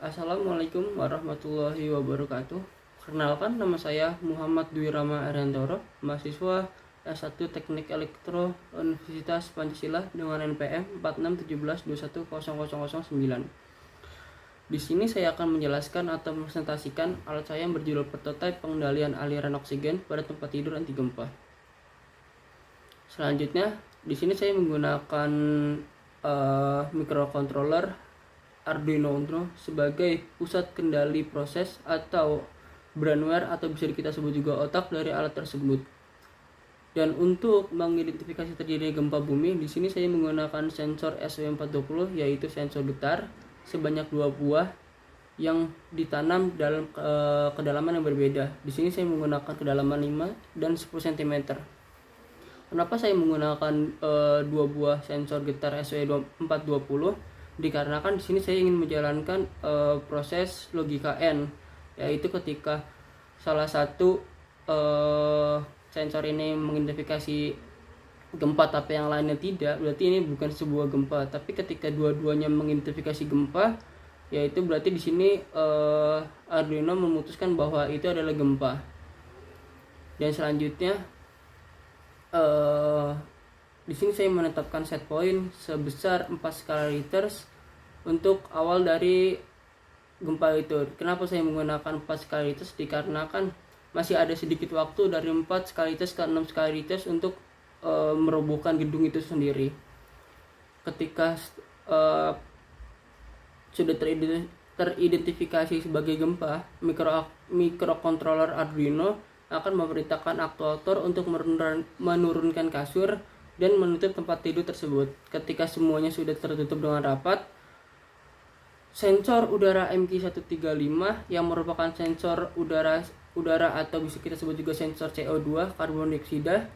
Assalamualaikum warahmatullahi wabarakatuh. Perkenalkan, nama saya Muhammad Dwi Rama Ariantoro, mahasiswa S1 Teknik Elektro Universitas Pancasila dengan NPM 4617210009. Di sini saya akan menjelaskan atau presentasikan alat saya yang berjudul prototipe pengendalian aliran oksigen pada tempat tidur anti gempa. Selanjutnya, di sini saya menggunakan microcontroller Arduino Uno sebagai pusat kendali proses atau brainware atau bisa kita sebut juga otak dari alat tersebut. Dan untuk mengidentifikasi terjadinya gempa bumi, di sini saya menggunakan sensor SW420 yaitu sensor getar sebanyak 2 buah yang ditanam dalam kedalaman yang berbeda. Di sini saya menggunakan kedalaman 5 dan 10 cm. Kenapa saya menggunakan 2 buah sensor getar SW420? Dikarenakan di sini saya ingin menjalankan proses logika N, yaitu ketika salah satu sensor ini mengidentifikasi gempa tapi yang lainnya tidak, berarti ini bukan sebuah gempa. Tapi ketika dua-duanya mengidentifikasi gempa, yaitu berarti di sini Arduino memutuskan bahwa itu adalah gempa. Dan selanjutnya di sini saya menetapkan set point sebesar 4 skala Richter untuk awal dari gempa itu. Kenapa saya menggunakan 4 skala Richter? Dikarenakan masih ada sedikit waktu dari 4 skala Richter ke 6 skala Richter untuk merobohkan gedung itu sendiri. Ketika sudah teridentifikasi sebagai gempa, microcontroller Arduino akan memerintahkan aktuator untuk menurunkan kasur dan menutup tempat tidur tersebut. Ketika semuanya sudah tertutup dengan rapat, sensor udara MQ135 yang merupakan sensor udara atau bisa kita sebut juga sensor CO2 karbon dioksida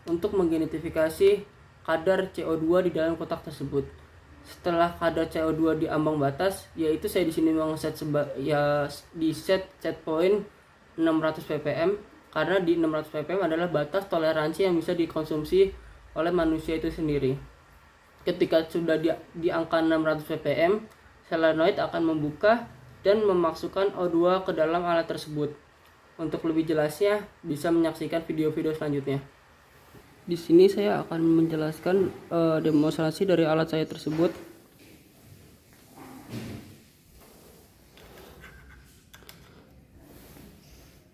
untuk mengidentifikasi kadar CO2 di dalam kotak tersebut. Setelah kadar CO2 di ambang batas, yaitu saya di sini mengeset di set point 600 ppm. Karena di 600 ppm adalah batas toleransi yang bisa dikonsumsi oleh manusia itu sendiri. Ketika sudah di angka 600 ppm, solenoid akan membuka dan memasukkan O2 ke dalam alat tersebut. Untuk lebih jelasnya, bisa menyaksikan video-video selanjutnya. Di sini saya akan menjelaskan demonstrasi dari alat saya tersebut.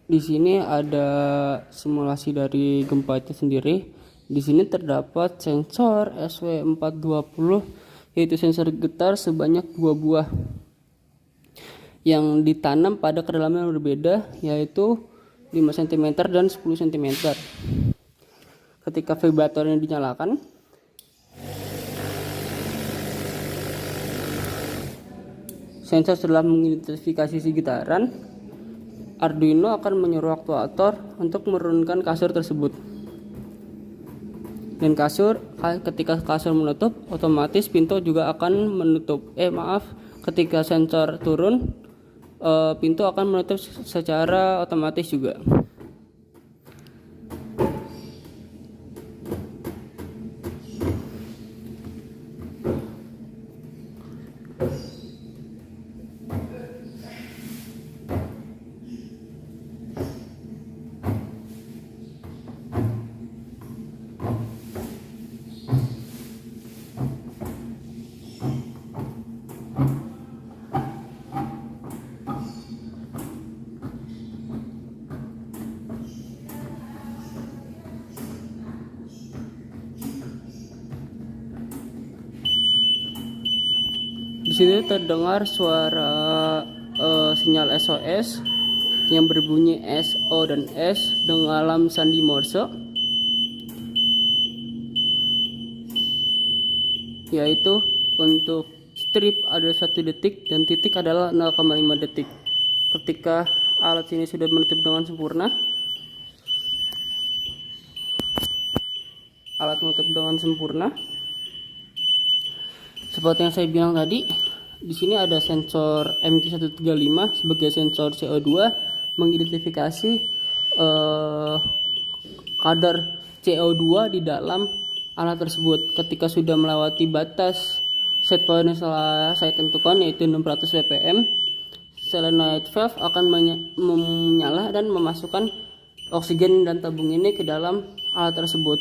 Di sini ada simulasi dari gempa itu sendiri. Di sini terdapat sensor SW420 yaitu sensor getar sebanyak 2 buah yang ditanam pada kedalaman yang berbeda yaitu 5 cm dan 10 cm. Ketika vibratornya dinyalakan, sensor setelah mengidentifikasi si getaran, Arduino akan menyuruh aktuator untuk menurunkan kasur tersebut. Dan ketika kasur menutup, otomatis pintu juga akan menutup. Ketika sensor turun, pintu akan menutup secara otomatis juga. Di situ terdengar suara sinyal SOS yang berbunyi SO dan S dalam sandi Morse, yaitu untuk strip ada 1 detik dan titik adalah 0,5 detik. Ketika alat ini sudah menutup dengan sempurna, seperti yang saya bilang tadi, di sini ada sensor MQ135 sebagai sensor CO2 mengidentifikasi kadar CO2 di dalam alat tersebut. Ketika sudah melewati batas set point yang telah saya tentukan yaitu 600 ppm. Solenoid valve akan menyala dan memasukkan oksigen dan tabung ini ke dalam alat tersebut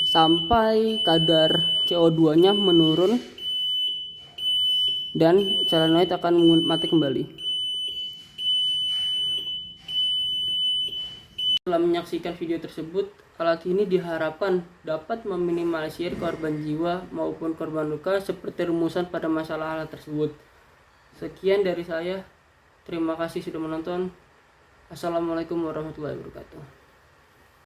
sampai kadar CO2-nya menurun dan solenoid akan mati kembali. Setelah menyaksikan video tersebut, alat ini diharapkan dapat meminimalisir korban jiwa maupun korban luka seperti rumusan pada masalah alat tersebut. Sekian dari saya. Terima kasih sudah menonton. Assalamualaikum warahmatullahi wabarakatuh.